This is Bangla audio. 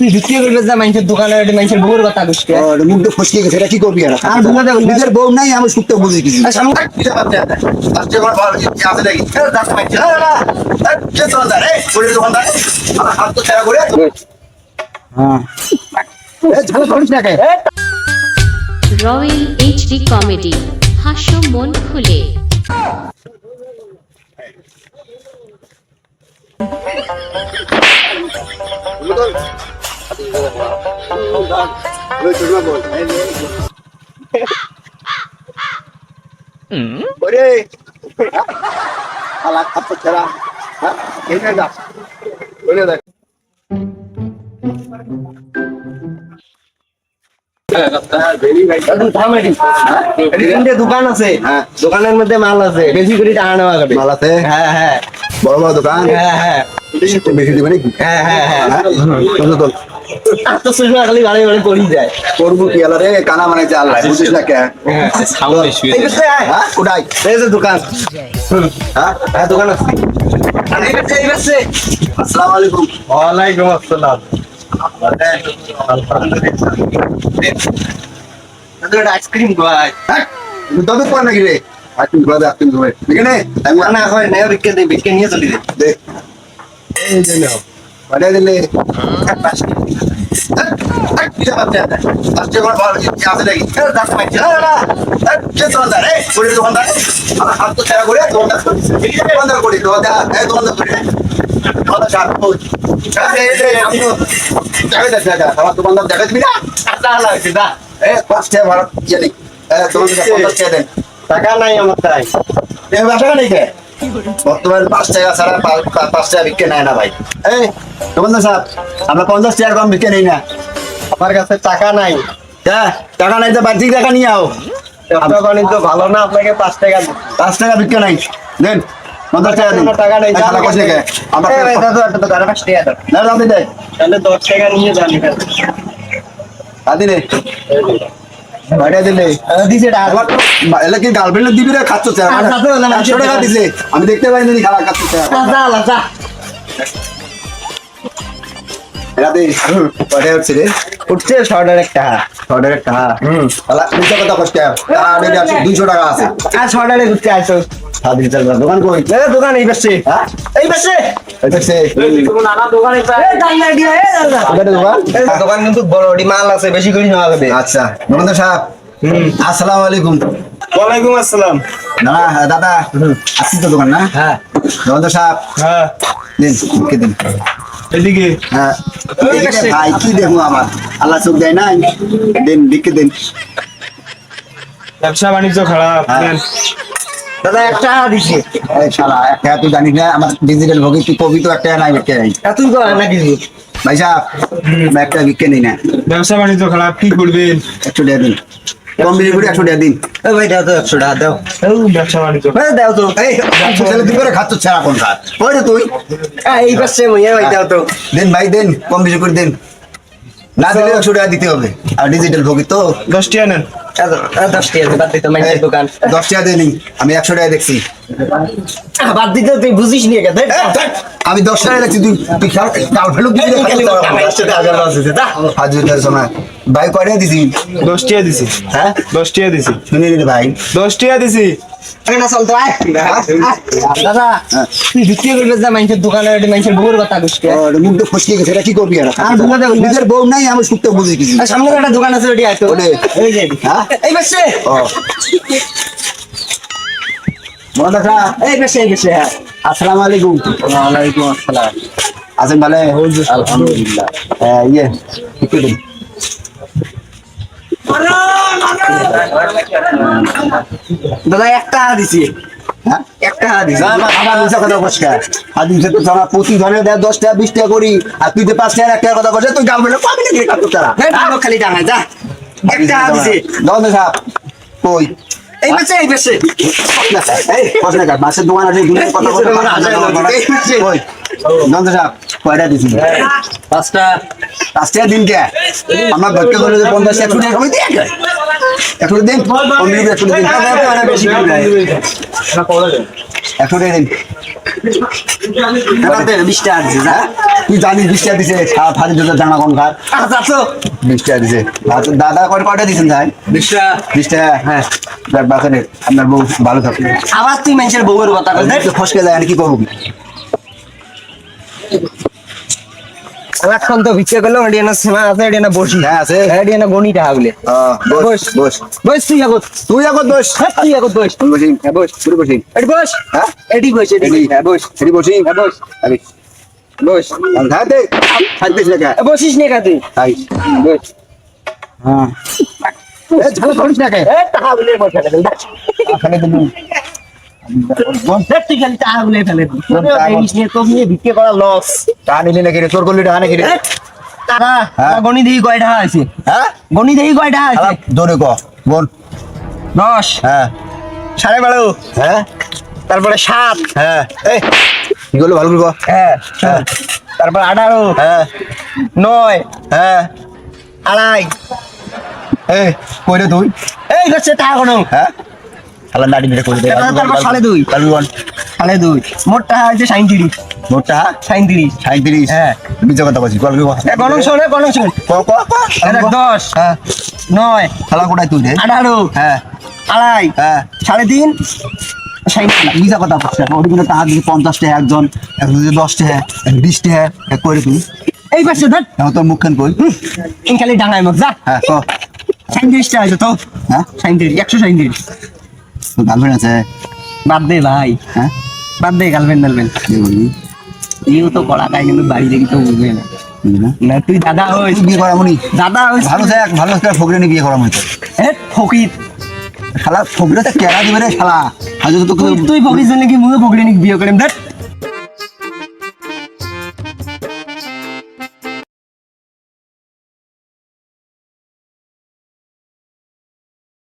তুই ঢুকিয়ে গেলে যা মানুষের দোকানে মানুষের বউর কথা বুঝতে মুখ দিয়ে ফসকে গেছে, এটা কি করবি? আর নিজের বউ নাই, আমি সুখতে বুঝি কিছু রয়্যাল এইচডি কমেডি, হাস্য মন খুলে। দোকান আছে, দোকানের মধ্যে মাল আছে, বেশি করে টাকা নেওয়া যাবে। মাল আছে? হ্যাঁ হ্যাঁ, বড় বড় দোকান? হ্যাঁ হ্যাঁ, বেশি দিবে নাকি? হ্যাঁ হ্যাঁ হ্যাঁ। খালি গাড়ি গাড়ি পড়ি যায়। করবো কি আলা রে, কানা মানে যে আল্লাহ বুঝিস না কে? কোথায় এই যে দোকান, হ্যাঁ হ্যাঁ দোকান আছে। আসসালামু আলাইকুম। ওয়ালাইকুম আসসালাম। আইসক্রিম ভাই, তবে কোন নাকি রে? আইসক্রিম খাওয়া আইসক্রিম খাবে এখানে না হয় না, বিকে দে, বিকে নিয়ে চলি দে এই যে নাও বাড়িয়ে দিলে দোকানদার দেখা দিবি না? টাকা নাই আমার তাই। বর্তমানে 5 টাকা ছাড়া 5 টাকা বিক্রি নেয় না ভাই। এই দোকানদার সাহেব, আমরা 50 টাকা কম বিক্রি নেই না। আমার কাছে টাকা নাই। টাকা নাই তো বাড়তি টাকা নিয়ে আও। আপনার বাণিজ্য ভালো না, আপনাকে 5 টাকা 5 টাকা বিক্রি নাই, দেন 50 টাকা দিন। টাকা নেই, খেলা করছে কে? আমার তো টাকা 5 টাকা দাও। না দাম দে, তাহলে 10 টাকা নিয়ে যান। আদি রে বাড়িয়ে দিলে দিছে টাকা। এলা কি গার্লফ্রেন্ড দিবি রে? খাচ্ছ চা 100 টাকা দিছে, আমি দেখতে পাইনি খারাপ খাচ্ছ চা। এরা দে বাড়িয়ে হচ্ছে রে, উঠছে 100 টাকা। 100 টাকা। আলা নিচে কত কষ্ট? আর 200 টাকা আছে। আর 100 টাকা ঘুরতে আসো। সাদি চল দোকান কই? দোকান এই পাশে। হ্যাঁ এই পাশে। দেখছে নানা দোকান এই পাশে। আমাদের দোকান? দোকান কিন্তু বড় মাল আছে, বেশি করে নেওয়া যাবে। আচ্ছা দোকানদার সাহেব, আসসালামু আলাইকুম। ওয়ালাইকুম আসসালাম। না দাদা আসছি তো দোকান না? হ্যাঁ দোকানদার সাহেব হ্যাঁ, দিন কে দিন। এদিকে। হ্যাঁ এদিকে ভাই কি দেখবো, আমার আল্লাহ চোখ দেয় না, দিন লিখে দিন। ব্যবসা বাণিজ্য খারাপ। হ্যাঁ। দাদা একটা দিছে। এই শালা একটা তুই জানিস না আমার ডিজিটাল ভোগে তুই কবি তো একটা নাই বিক্রি নাই। তুই কর না কিছু। ভাই সাহেব আমরা একটা বিক্রি নেই না, ব্যবসা বাণিজ্য খারাপ, কি করবেন? 100 টাকা দিন, কম বেশি করে 100 টাকা দিন। ভাই দাও তো 100 টাকা দাও। ব্যবসা বাণিজ্য দাও তো। এই ছেলে তুই করে খাচ্ছ ছাড়া কোন কাজ ওই রে তুই? এই পাশে মইয়া ভাই দাও তো। দেন ভাই দেন, কম বেশি করে দেন, না দিলে 100 টাকা দিতে হবে। আর ডিজিটাল ভোগী তো 10 টাকা নেন। 10 টাকা বাদ দিতে মাইনের দোকান। 10 টাকা দেনি, আমি 100 টাকা দেখছি। বাদ দিতে তুই বুঝিস নি কে? আমি 10 টাকা দেখছি, তুই তুই গার্লফ্রেন্ড দিবি ভাই কয়টা দিছি? 10 টাকা দিছি। হ্যাঁ 10 টাকা দিছি। শুনে নিলে ভাই 10 টাকা দিছি। না চল তো আয়। দাদা তুই ঢুকিয়ে গেলে যা মানুষের দোকানে মানুষের বউর কথা বুঝতে। মুখ দিয়ে ফসকে গেছে, এটা কি করবি? আর নিজের বউ নাই, আমি সুখতে বুঝি কিছু। সামনে একটা দোকান আছে, ওটি আইতো। এই যে এই পাশে। এই পাশে এই পাশে। হ্যাঁ আসসালামু আলাইকুম। ওয়ালাইকুম আসসালাম। আছেন ভালো? আলহামদুলিল্লাহ। ইয়ে একটু দিন। দাদা একটা দিছি। হ্যাঁ একটা দিছি। না না আমার মিশা কথা বসকা আদিম সে তো সারা প্রতি ধরে দেয় 10 টাকা 20 টাকা করি, আর তুই যে 5 টাকা 1 টাকা কথা বলছিস, তুই গাল বলে পাবি না কি কাটতো তারা? খালি টাঙায় যা। একটা দিছি। দোকানদার সাহেব কই? এই পাশে এই পাশে। এই পছন্দ কর মাছের দোকান আছে, দুনিয়ার কথা বলতে পারে। কই দোকানদার সাহেব কয়টা দিছি? 5টা। 5 টাকা দিন কে? আমার ঘরকে বলে যে 50 100 টাকা কমে দিয়ে কে? 100 দিন, 100 দিন। বেশি করে 100 টাকা দিন। 20 টাকা দিছে যা। তুই জানিস 20 টাকা দিছে সাত হাজার জোর জানা কোন খার আচ্ছা তো 20 টাকা দিছে আর তোর দাদা কয়টা দিছেন ভাই 20 টাকা 20 টাকা হ্যাঁ দেখ বাসনে আপনার বউ ভালো থাকবে আবার তুই মানুষের বউয়ের কথা কইছ দেখ ফসকে যায় আর কি করবি এখন তো ভিক্ষা করলাম এডি না সেনা আছে এডি না বসি হ্যাঁ আছে এডি না গণি টাকা গুলো বস বস বস তুই আগত তুই এখন বস তুই আগত বস তুই বসি হ্যাঁ বস তুই বসি এডি বস হ্যাঁ এডি বস এডি হ্যাঁ বস এটি বসি হ্যাঁ বস আরে বস হ্যাঁ দে থাকবিস না কে বসিস নে কাতে তাই বস হ্যাঁ এ ঝাল করিস না কে এ টাকা গুলো বসা দেখ খালি দিবি দেখ তুই খালি টাকা গুলো ফেলে দিস নিয়ে তো নিয়ে ভিক্ষা করা লস টাকা নিলি নাকি রে তোর করলি টাকা নাকি রে টাকা হ্যাঁ? গণি দেই কয় টাকা আছে হ্যাঁ গণি দেই কয় টাকা আছে দৌড়ে ক বল 10 হ্যাঁ 12.5 হ্যাঁ তারপরে 7 হ্যাঁ এই কি করলো ভালো করে ক হ্যাঁ হ্যাঁ তারপর 18 হ্যাঁ 9 হ্যাঁ আড়াই এই কই রে তুই এই হচ্ছে টাকা কোনো হ্যাঁ শালা দাড়ি মেরে করে দে তারপর 2.5 কালবি বল 2.5 মোট টাকা হচ্ছে 37 মোটা 37 37 হ্যাঁ। মিছে কথা বলছিস কলবি ক গণন শোনে গণন শোন ক ক ক 10 হ্যাঁ 9 শালা কোটায় তুই রে 18 হ্যাঁ আড়াই হ্যাঁ 3.5 37 মিছা কথা বলছিস ওদিকে টাকা দিতে 50 টাকা একজন একজন 10 টাকা 20 টাকা কই রে তুই এই পাশে ধর এখন তোর মুখখান কই ইন খালি ডাঙায় মুখ যা হ্যাঁ ক 37 টা আছে তো হ্যাঁ 37 137 তোর গার্লফ্রেন্ড আছে বাদ দে ভাই হ্যাঁ বাদ দে গার্লফ্রেন্ড গার্লফ্রেন্ড কি বলবি ইউ তো কড়া খায় কিন্তু বাড়ি দেখি তো বুঝবে না না তুই দাদা হইস বিয়ে করা মনি দাদা হইস ভালো দেখ ভালো করে ফকরে নিয়ে বিয়ে করা মনি এ ফকির শালা ফকরে তো কেরা দিবে রে শালা আজ তো তোকে তুই ফকির জন্য কি মুখে ফকির বিয়ে করেন দেখ